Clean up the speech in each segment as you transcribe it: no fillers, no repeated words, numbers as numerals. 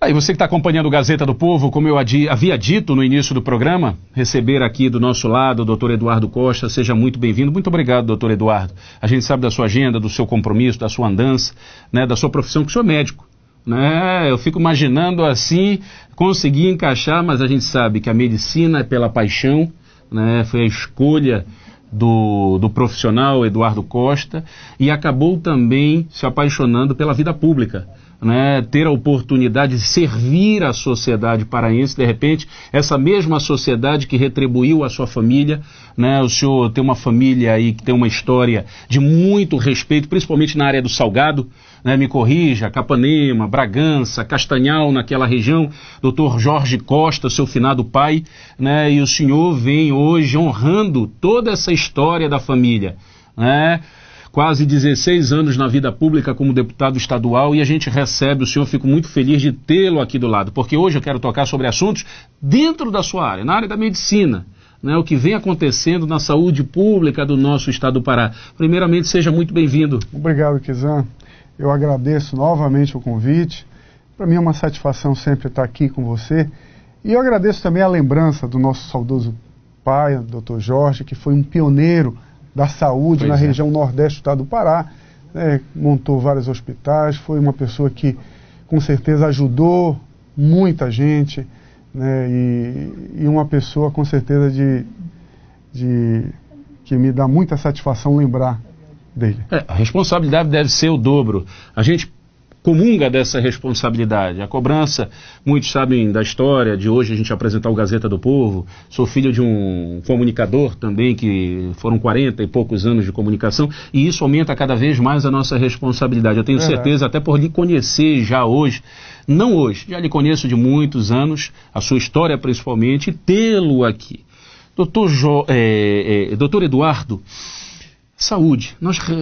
Aí você que está acompanhando o Gazeta do Povo, como eu havia dito no início do programa, receber aqui do nosso lado o doutor Eduardo Costa, seja muito bem-vindo. Muito obrigado, doutor Eduardo. A gente sabe da sua agenda, do seu compromisso, da sua andança, né, da sua profissão, que o senhor é médico. Né? Eu fico imaginando assim, conseguir encaixar, mas a gente sabe que a medicina é pela paixão, né? Foi a escolha do profissional Eduardo Costa e acabou também se apaixonando pela vida pública. Né, ter a oportunidade de servir a sociedade paraense, de repente, essa mesma sociedade que retribuiu a sua família, né, o senhor tem uma família aí que tem uma história de muito respeito, principalmente na área do Salgado, né, me corrija, Capanema, Bragança, Castanhal, naquela região, doutor Jorge Costa, seu finado pai, né, e o senhor vem hoje honrando toda essa história da família, né, quase 16 anos na vida pública como deputado estadual e a gente recebe o senhor, fico muito feliz de tê-lo aqui do lado, porque hoje eu quero tocar sobre assuntos dentro da sua área, na área da medicina, né, o que vem acontecendo na saúde pública do nosso estado do Pará. Primeiramente, seja muito bem-vindo. Obrigado, Kizan. Eu agradeço novamente o convite. Para mim é uma satisfação sempre estar aqui com você. E eu agradeço também a lembrança do nosso saudoso pai, Dr. Jorge, que foi um pioneiro da saúde na região nordeste do estado do Pará, né, montou vários hospitais, foi uma pessoa que com certeza ajudou muita gente, né, e uma pessoa com certeza que me dá muita satisfação lembrar dele. A responsabilidade deve ser o dobro. A gente comunga dessa responsabilidade. A cobrança, muitos sabem da história de hoje a gente apresentar o Gazeta do Povo. Sou filho de um comunicador também, que foram 40 e poucos anos de comunicação, e isso aumenta cada vez mais a nossa responsabilidade. Eu tenho certeza, até por lhe conhecer já hoje, não hoje, já lhe conheço de muitos anos, a sua história principalmente, e tê-lo aqui. Doutor Eduardo, saúde,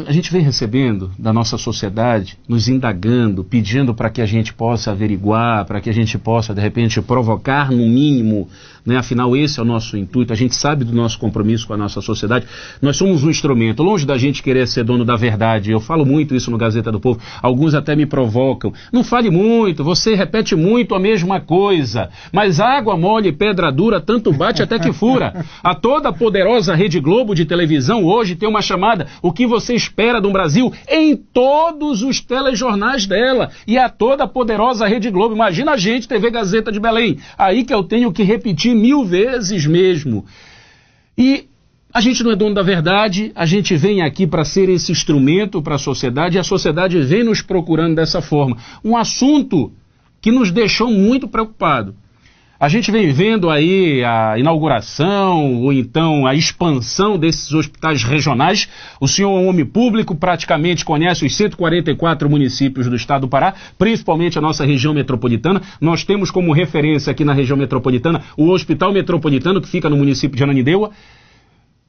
a gente vem recebendo da nossa sociedade, nos indagando, pedindo para que a gente possa averiguar, para que a gente possa, de repente, provocar no mínimo, né? Afinal, esse é o nosso intuito, a gente sabe do nosso compromisso com a nossa sociedade, nós somos um instrumento, longe da gente querer ser dono da verdade, eu falo muito isso no Gazeta do Povo, alguns até me provocam, não fale muito, você repete muito a mesma coisa, mas água mole e pedra dura, tanto bate até que fura. A toda poderosa Rede Globo de televisão hoje tem uma chamada o que você espera do Brasil em todos os telejornais dela e a toda a poderosa Rede Globo. Imagina a gente, TV Gazeta de Belém, aí que eu tenho que repetir 1000 vezes mesmo. E a gente não é dono da verdade, a gente vem aqui para ser esse instrumento para a sociedade e a sociedade vem nos procurando dessa forma. Um assunto que nos deixou muito preocupados. A gente vem vendo aí a inauguração ou então a expansão desses hospitais regionais. O senhor é um homem público, praticamente conhece os 144 municípios do estado do Pará, principalmente a nossa região metropolitana. Nós temos como referência aqui na região metropolitana o Hospital Metropolitano, que fica no município de Ananindeua.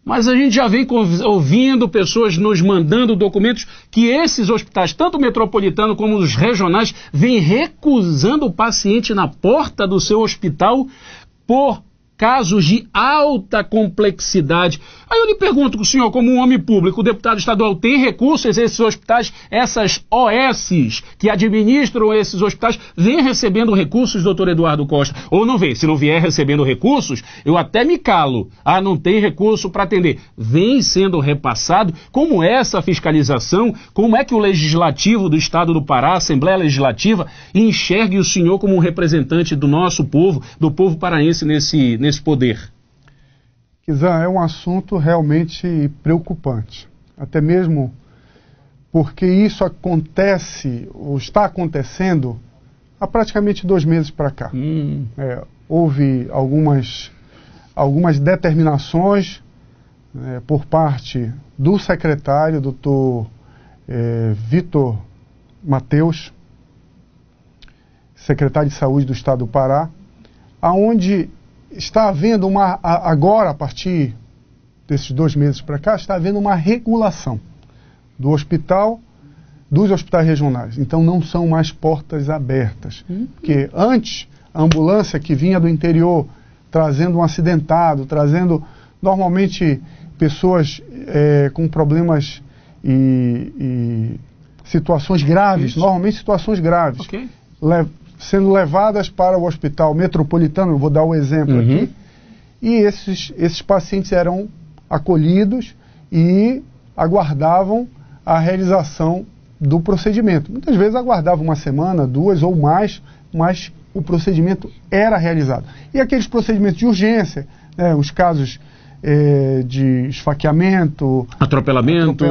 Mas a gente já vem ouvindo pessoas nos mandando documentos que esses hospitais, tanto o metropolitano como os regionais, vêm recusando o paciente na porta do seu hospital por casos de alta complexidade. Aí eu lhe pergunto, o senhor, como um homem público, o deputado estadual, tem recursos esses hospitais, essas OSs que administram esses hospitais, vem recebendo recursos, doutor Eduardo Costa, ou não vem? Se não vier recebendo recursos, eu até me calo. Ah, não tem recurso para atender. Vem sendo repassado. Como é essa fiscalização? Como é que o Legislativo do Estado do Pará, a Assembleia Legislativa, enxergue o senhor como um representante do nosso povo, do povo paraense nesse poder? Kizan, é um assunto realmente preocupante, até mesmo porque isso acontece, ou está acontecendo, há praticamente 2 meses para cá. Houve algumas determinações por parte do secretário, doutor Vitor Mateus, secretário de Saúde do Estado do Pará, aonde está havendo agora, a partir desses 2 meses para cá, está havendo uma regulação dos hospitais regionais. Então não são mais portas abertas. Porque antes, a ambulância que vinha do interior, trazendo um acidentado, trazendo normalmente pessoas com problemas e situações graves, normalmente situações graves. sendo levadas para o hospital metropolitano, vou dar o exemplo aqui, e esses pacientes eram acolhidos e aguardavam a realização do procedimento. Muitas vezes aguardavam uma semana, 2 ou mais, mas o procedimento era realizado. E aqueles procedimentos de urgência, os casos de esfaqueamento, atropelamento,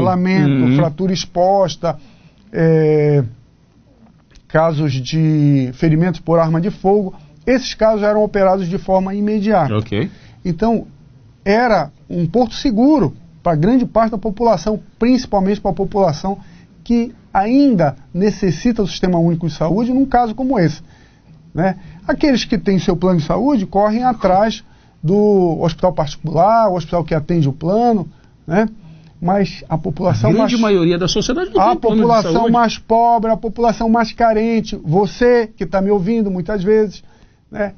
fratura exposta, casos de ferimentos por arma de fogo, esses casos eram operados de forma imediata. Okay. Então, era um porto seguro para grande parte da população, principalmente para a população que ainda necessita do Sistema Único de Saúde num caso como esse, né? Aqueles que têm seu plano de saúde correm atrás do hospital particular, o hospital que atende o plano, né? Mas a população maioria da sociedade não a tem plano de população saúde. mais pobre, a população mais carente, você que está me ouvindo muitas vezes, né?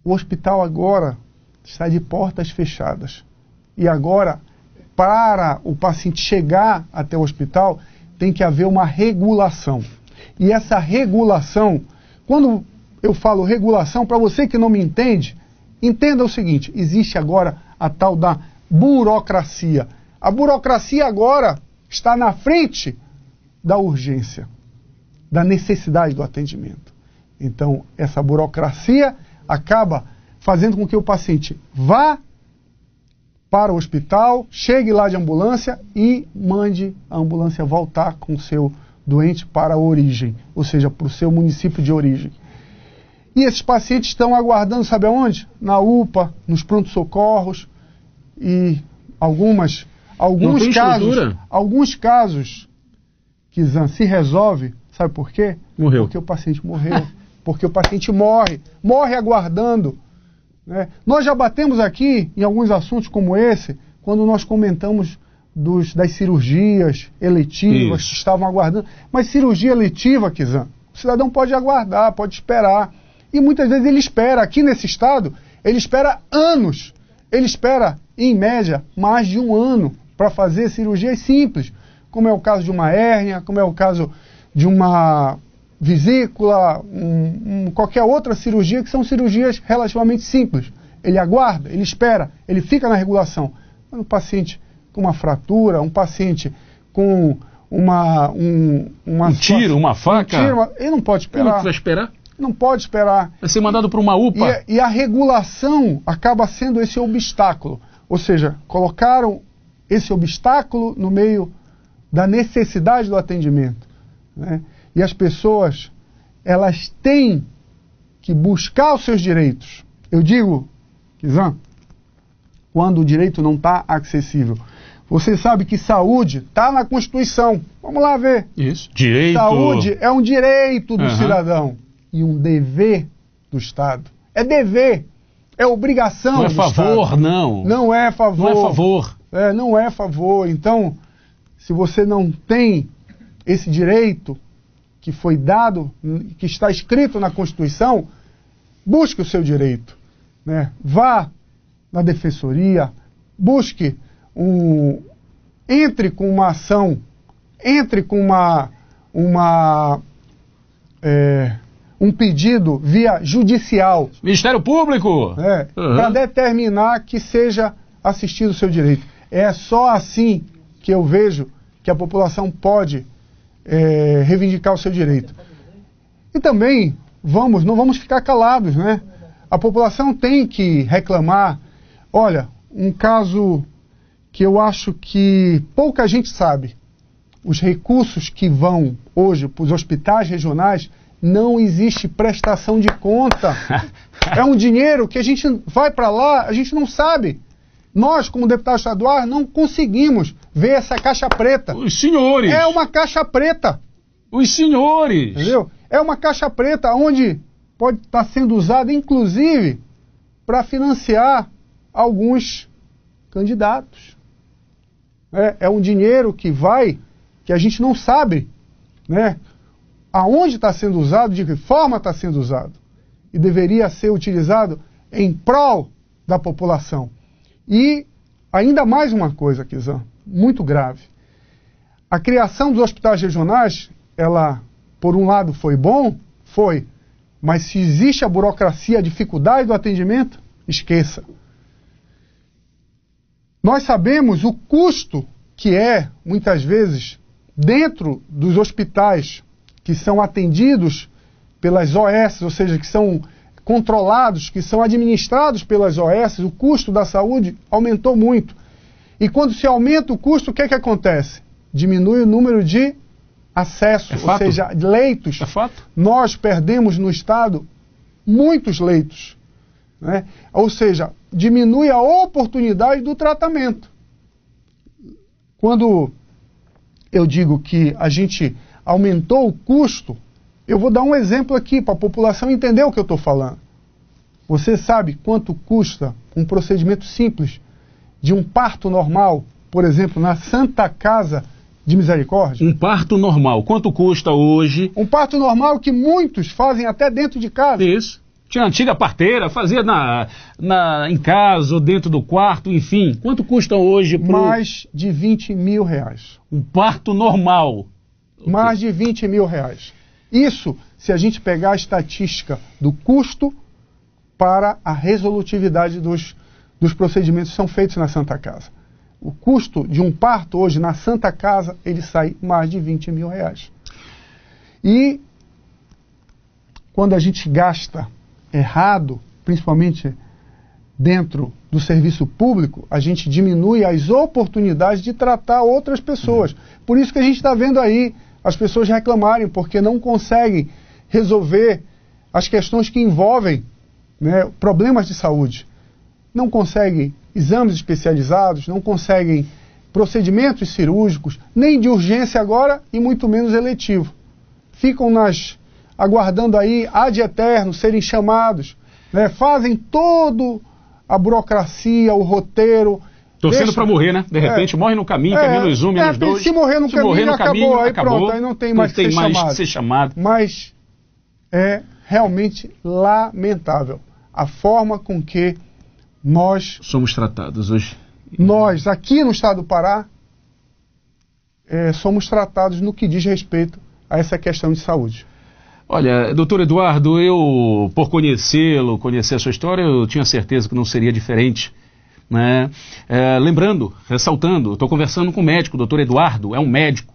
O hospital agora está de portas fechadas. E agora, para o paciente chegar até o hospital, tem que haver uma regulação. E essa regulação, quando eu falo regulação, para você que não me entende, entenda o seguinte: existe agora a tal da burocracia. A burocracia agora está na frente da urgência, da necessidade do atendimento. Então, essa burocracia acaba fazendo com que o paciente vá para o hospital, chegue lá de ambulância e mande a ambulância voltar com o seu doente para a origem, ou seja, para o seu município de origem. E esses pacientes estão aguardando, sabe aonde? Na UPA, nos pronto-socorros e alguns casos que se resolve, sabe por quê? Morreu. Porque o paciente morreu, porque o paciente morre aguardando. Né? Nós já batemos aqui em alguns assuntos como esse, quando nós comentamos das cirurgias eletivas que estavam aguardando. Mas cirurgia eletiva, Kizan, o cidadão pode aguardar, pode esperar. E muitas vezes ele espera, aqui nesse estado, ele espera anos. Ele espera, em média, mais de 1 ano para fazer cirurgias simples, como é o caso de uma hérnia, como é o caso de uma vesícula, qualquer outra cirurgia, que são cirurgias relativamente simples. Ele aguarda, ele espera, ele fica na regulação. Mas um paciente com uma fratura, um paciente com um tiro, uma faca, ele não pode esperar. Como que vai esperar? Não pode esperar. Vai ser mandado para uma UPA. E a regulação acaba sendo esse obstáculo. Ou seja, colocaram esse obstáculo no meio da necessidade do atendimento, né? E as pessoas, elas têm que buscar os seus direitos. Eu digo, Kizan, quando o direito não está acessível. Você sabe que saúde está na Constituição. Vamos lá ver. Isso. Direito. Saúde é um direito do cidadão e um dever do Estado. É dever. É obrigação. Não é favor, Estado. não. Não é favor. Não é favor. Não é favor. Então, se você não tem esse direito que foi dado, que está escrito na Constituição, busque o seu direito, né? Vá na defensoria, busque entre com uma ação, entre com um pedido via judicial. Ministério Público! Para determinar que seja assistido o seu direito. É só assim que eu vejo que a população pode reivindicar o seu direito. E também, não vamos ficar calados, né? A população tem que reclamar. Olha, um caso que eu acho que pouca gente sabe. Os recursos que vão hoje para os hospitais regionais, não existe prestação de conta. É um dinheiro que a gente vai para lá, a gente não sabe. Nós, como deputado estadual, não conseguimos ver essa caixa preta. Os senhores! É uma caixa preta. Os senhores! Entendeu? É uma caixa preta onde pode estar sendo usada, inclusive, para financiar alguns candidatos. É um dinheiro que a gente não sabe, né, aonde está sendo usado, de que forma está sendo usado. E deveria ser utilizado em prol da população. E ainda mais uma coisa, Kizan, muito grave. A criação dos hospitais regionais, ela, por um lado, foi bom, Foi. Mas se existe a burocracia, a dificuldade do atendimento, esqueça. Nós sabemos o custo que é, muitas vezes, dentro dos hospitais que são atendidos pelas OS, ou seja, que são controlados, que são administrados pelas OS, o custo da saúde aumentou muito. E quando se aumenta o custo, o que é que acontece? Diminui o número de acessos, ou seja, leitos. É fato. Nós perdemos no Estado muitos leitos, né? Ou seja, diminui a oportunidade do tratamento. Quando eu digo que a gente aumentou o custo, eu vou dar um exemplo aqui para a população entender o que eu estou falando. Você sabe quanto custa um procedimento simples de um parto normal, por exemplo, na Santa Casa de Misericórdia? Um parto normal, quanto custa hoje? Um parto normal que muitos fazem até dentro de casa. Isso. Tinha a antiga parteira, fazia em casa ou dentro do quarto, enfim. Quanto custa hoje? Mais de 20 mil reais. Um parto normal. Mais de 20 mil reais. Isso se a gente pegar a estatística do custo para a resolutividade dos procedimentos que são feitos na Santa Casa. O custo de um parto hoje na Santa Casa, ele sai mais de 20 mil reais. E quando a gente gasta errado, principalmente dentro do serviço público, a gente diminui as oportunidades de tratar outras pessoas. Por isso que a gente está vendo aí as pessoas reclamarem, porque não conseguem resolver as questões que envolvem, né, problemas de saúde. Não conseguem exames especializados, não conseguem procedimentos cirúrgicos, nem de urgência agora e muito menos eletivo. Ficam aguardando aí ad eterno serem chamados, né, fazem todo a burocracia, o roteiro. Torcendo para morrer, né? De repente morre no caminho, que é menos um, menos dois. Se morrer no caminho, acabou, aí pronto, aí não tem mais que ser chamado. Mas é realmente lamentável a forma com que nós somos tratados hoje. Nós, aqui no estado do Pará, somos tratados no que diz respeito a essa questão de saúde. Olha, doutor Eduardo, eu, por conhecê-lo, conhecer a sua história, eu tinha certeza que não seria diferente, né? Lembrando, ressaltando, estou conversando com o médico, o doutor Eduardo é um médico,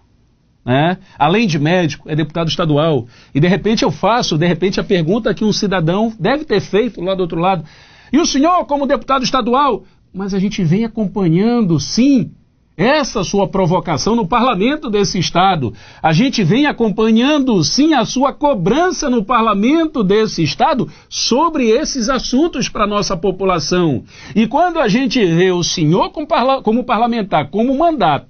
né? Além de médico, é deputado estadual. E de repente eu faço, a pergunta que um cidadão deve ter feito lá do outro lado. E o senhor, como deputado estadual? Mas a gente vem acompanhando, sim, essa sua provocação no parlamento desse estado. A gente vem acompanhando, sim, a sua cobrança no parlamento desse estado sobre esses assuntos para a nossa população. E quando a gente vê o senhor como parlamentar, com mandato,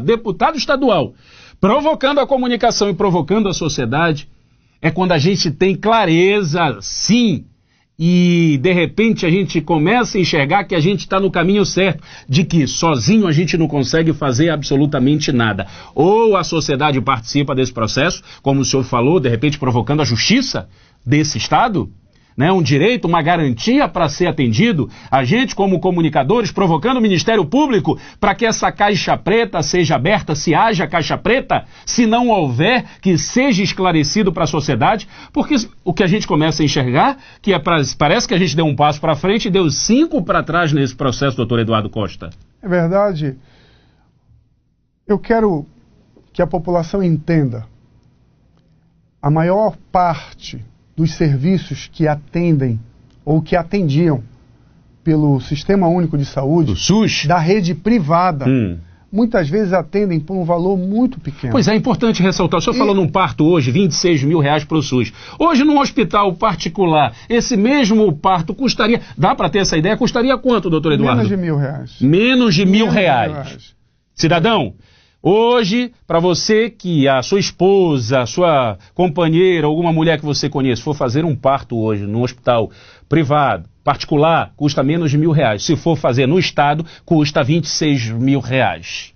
deputado estadual, provocando a comunicação e provocando a sociedade, é quando a gente tem clareza, sim, e de repente a gente começa a enxergar que a gente está no caminho certo, de que sozinho a gente não consegue fazer absolutamente nada. Ou a sociedade participa desse processo, como o senhor falou, de repente provocando a justiça desse estado, né, um direito, uma garantia para ser atendido, a gente como comunicadores provocando o Ministério Público para que essa caixa preta seja aberta, se haja caixa preta, se não houver, que seja esclarecido para a sociedade, porque o que a gente começa a enxergar, que parece que a gente deu um passo para frente e deu 5 para trás nesse processo, doutor Eduardo Costa. É verdade. Eu quero que a população entenda. A maior parte dos serviços que atendem ou que atendiam pelo Sistema Único de Saúde, do SUS, da rede privada, muitas vezes atendem por um valor muito pequeno. Pois é importante ressaltar, o senhor falou num parto hoje, 26 mil reais para o SUS. Hoje num hospital particular, esse mesmo parto custaria, dá para ter essa ideia, custaria quanto, doutor Eduardo? Menos de R$1.000. Menos de R$1.000. Cidadão, hoje, para você que a sua esposa, a sua companheira, alguma mulher que você conhece, for fazer um parto hoje num hospital privado, particular, custa menos de R$1.000. Se for fazer no Estado, custa 26 mil reais.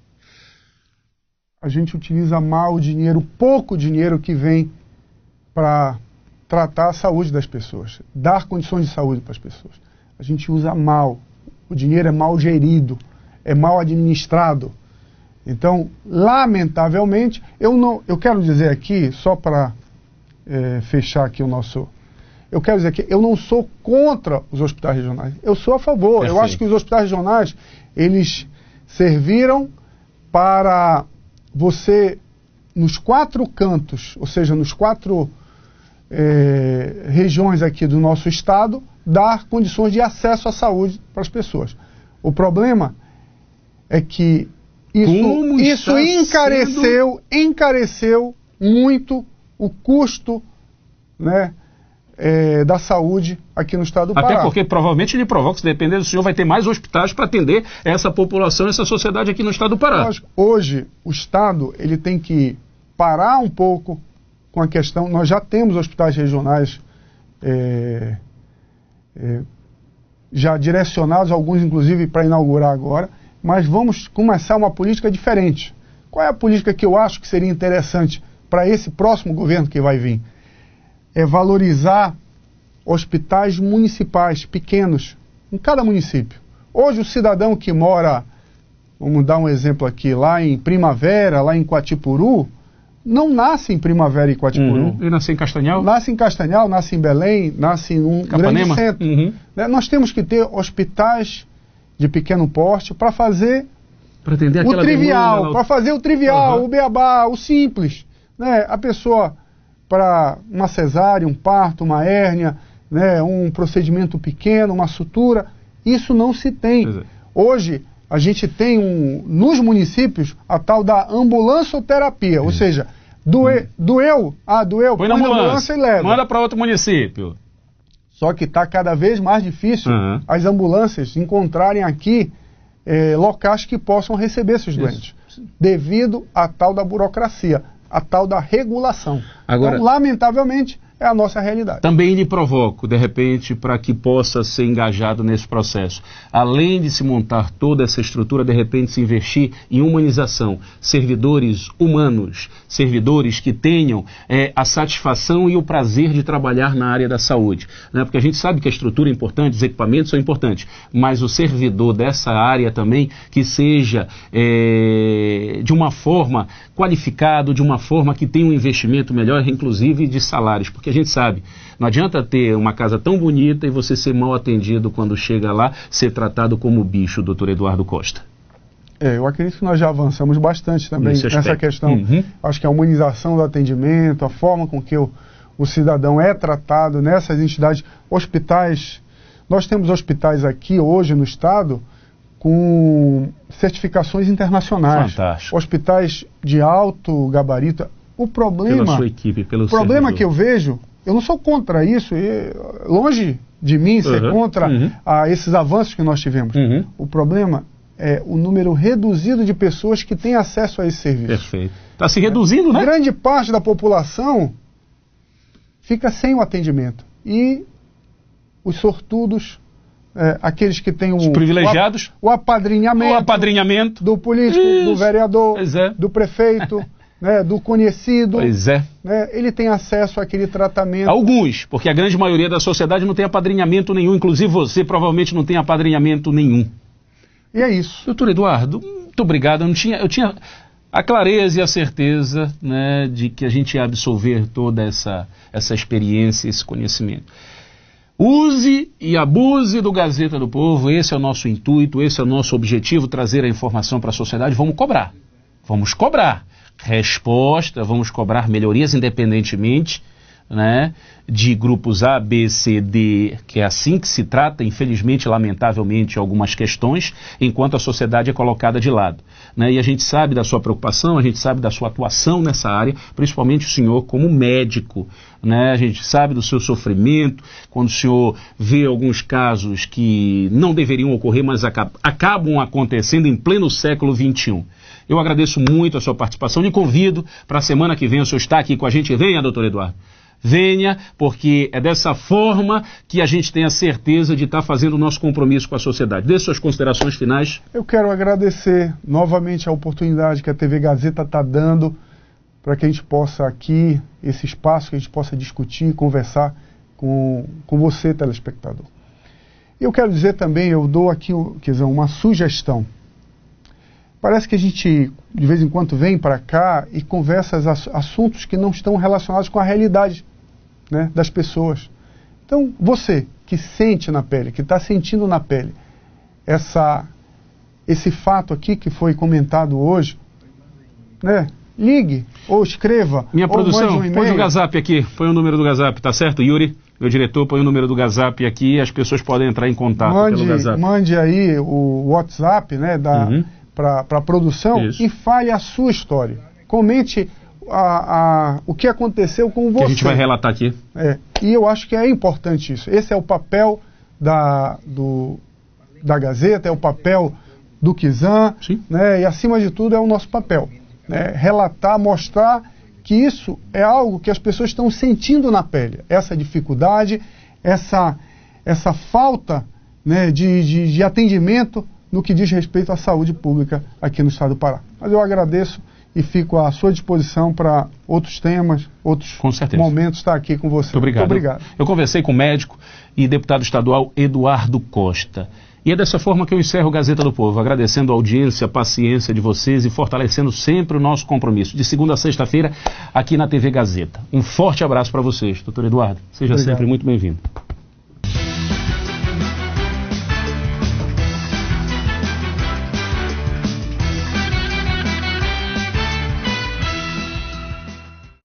A gente utiliza mal o dinheiro, pouco dinheiro que vem para tratar a saúde das pessoas, dar condições de saúde para as pessoas. A gente usa mal. O dinheiro é mal gerido, é mal administrado. Então, lamentavelmente, eu quero dizer aqui, só para fechar aqui o nosso... Eu quero dizer que eu não sou contra os hospitais regionais, eu sou a favor. Perfeito. Eu acho que os hospitais regionais, eles serviram para você, nos 4 cantos, ou seja, nos 4 regiões aqui do nosso estado, dar condições de acesso à saúde para as pessoas. O problema é que isso encareceu muito o custo, né, da saúde aqui no estado do Pará. Até porque provavelmente ele provoca, se depender do senhor, vai ter mais hospitais para atender essa população, essa sociedade aqui no estado do Pará. Hoje, o estado ele tem que parar um pouco com a questão... Nós já temos hospitais regionais já direcionados, alguns inclusive para inaugurar agora, mas vamos começar uma política diferente. Qual é a política que eu acho que seria interessante para esse próximo governo que vai vir? É valorizar hospitais municipais pequenos em cada município. Hoje o cidadão que mora, vamos dar um exemplo aqui, lá em Primavera, lá em Quatipuru, não nasce em Primavera e Quatipuru. Ele nasce em Castanhal? Nasce em Castanhal, nasce em Belém, nasce em um grande centro. Nós temos que ter hospitais de pequeno porte para fazer o trivial, para fazer o trivial, o beabá, o simples. Né? A pessoa, para uma cesárea, um parto, uma hérnia, né, um procedimento pequeno, uma sutura, isso não se tem. Hoje, a gente tem nos municípios a tal da ambulancioterapia, ou seja, doeu, põe na ambulância e leva. Manda para outro município. Só que está cada vez mais difícil as ambulâncias encontrarem aqui locais que possam receber esses doentes, devido à tal da burocracia, a tal da regulação. Agora, então, lamentavelmente, é a nossa realidade. Também lhe provoco, de repente, para que possa ser engajado nesse processo. Além de se montar toda essa estrutura, de repente se investir em humanização. Servidores humanos, servidores que tenham a satisfação e o prazer de trabalhar na área da saúde. Né? Porque a gente sabe que a estrutura é importante, os equipamentos são importantes, mas o servidor dessa área também que seja de uma forma qualificado, de uma forma que tenha um investimento melhor, inclusive de salários. Porque a gente sabe, não adianta ter uma casa tão bonita e você ser mal atendido quando chega lá, ser tratado como bicho, doutor Eduardo Costa. Eu acredito que nós já avançamos bastante também nessa questão. Acho que a humanização do atendimento, a forma com que o cidadão é tratado nessas entidades, hospitais. Nós temos hospitais aqui hoje no estado com certificações internacionais. Fantástico. Hospitais de alto gabarito. O problema, pela sua equipe, pelo problema que eu vejo, eu não sou contra isso, longe de mim ser contra esses avanços que nós tivemos. O problema é o número reduzido de pessoas que têm acesso a esse serviço. Perfeito. Está se reduzindo, né? Grande parte da população fica sem o atendimento. E os sortudos, aqueles que têm os privilegiados, o apadrinhamento do político, do vereador, do prefeito, né, do conhecido, né, ele tem acesso àquele tratamento. Alguns, porque a grande maioria da sociedade não tem apadrinhamento nenhum, inclusive você provavelmente não tem apadrinhamento nenhum. E é isso. Doutor Eduardo, muito obrigado. Eu tinha a clareza e a certeza, né, de que a gente ia absorver toda essa experiência, esse conhecimento. Use e abuse do Gazeta do Povo, esse é o nosso intuito, esse é o nosso objetivo, trazer a informação para a sociedade. Vamos cobrar resposta, vamos cobrar melhorias independentemente, né, de grupos A, B, C, D, que é assim que se trata, infelizmente, lamentavelmente, algumas questões, enquanto a sociedade é colocada de lado. Né, e a gente sabe da sua preocupação, a gente sabe da sua atuação nessa área, principalmente o senhor como médico, né, a gente sabe do seu sofrimento, quando o senhor vê alguns casos que não deveriam ocorrer, mas acabam acontecendo em pleno século XXI. Eu agradeço muito a sua participação, lhe convido para a semana que vem o senhor está aqui com a gente. Venha, doutor Eduardo. Venha, porque é dessa forma que a gente tem a certeza de estar fazendo o nosso compromisso com a sociedade. Dê suas considerações finais. Eu quero agradecer novamente a oportunidade que a TV Gazeta está dando para que a gente possa aqui, esse espaço, que a gente possa discutir, conversar com você, telespectador. E eu quero dizer também, eu dou aqui uma sugestão. Parece que a gente, de vez em quando, vem para cá e conversa assuntos que não estão relacionados com a realidade né, das pessoas. Então, você que sente na pele, que está sentindo na pele esse fato aqui que foi comentado hoje, né, ligue ou escreva. Minha ou produção, mande um põe o e-mail. Gazap aqui, põe o número do Gazap, tá certo? Yuri, meu diretor, põe o número do Gazap aqui e as pessoas podem entrar em contato pelo Gazap. Mande aí o WhatsApp, né, para a produção. Isso. E fale a sua história. Comente o que aconteceu com você. Que a gente vai relatar aqui. E eu acho que é importante isso. Esse é o papel da Gazeta, é o papel do Kizan, né, e acima de tudo é o nosso papel. Né, relatar, mostrar que isso é algo que as pessoas estão sentindo na pele. Essa dificuldade, essa falta, né, de atendimento no que diz respeito à saúde pública aqui no estado do Pará. Mas eu agradeço e fico à sua disposição para outros temas, outros momentos, estar aqui com você. Muito obrigado. Eu conversei com o médico e deputado estadual Eduardo Costa. E é dessa forma que eu encerro o Gazeta do Povo, agradecendo a audiência, a paciência de vocês e fortalecendo sempre o nosso compromisso. De segunda a sexta-feira, aqui na TV Gazeta. Um forte abraço para vocês, doutor Eduardo. Seja sempre muito bem-vindo.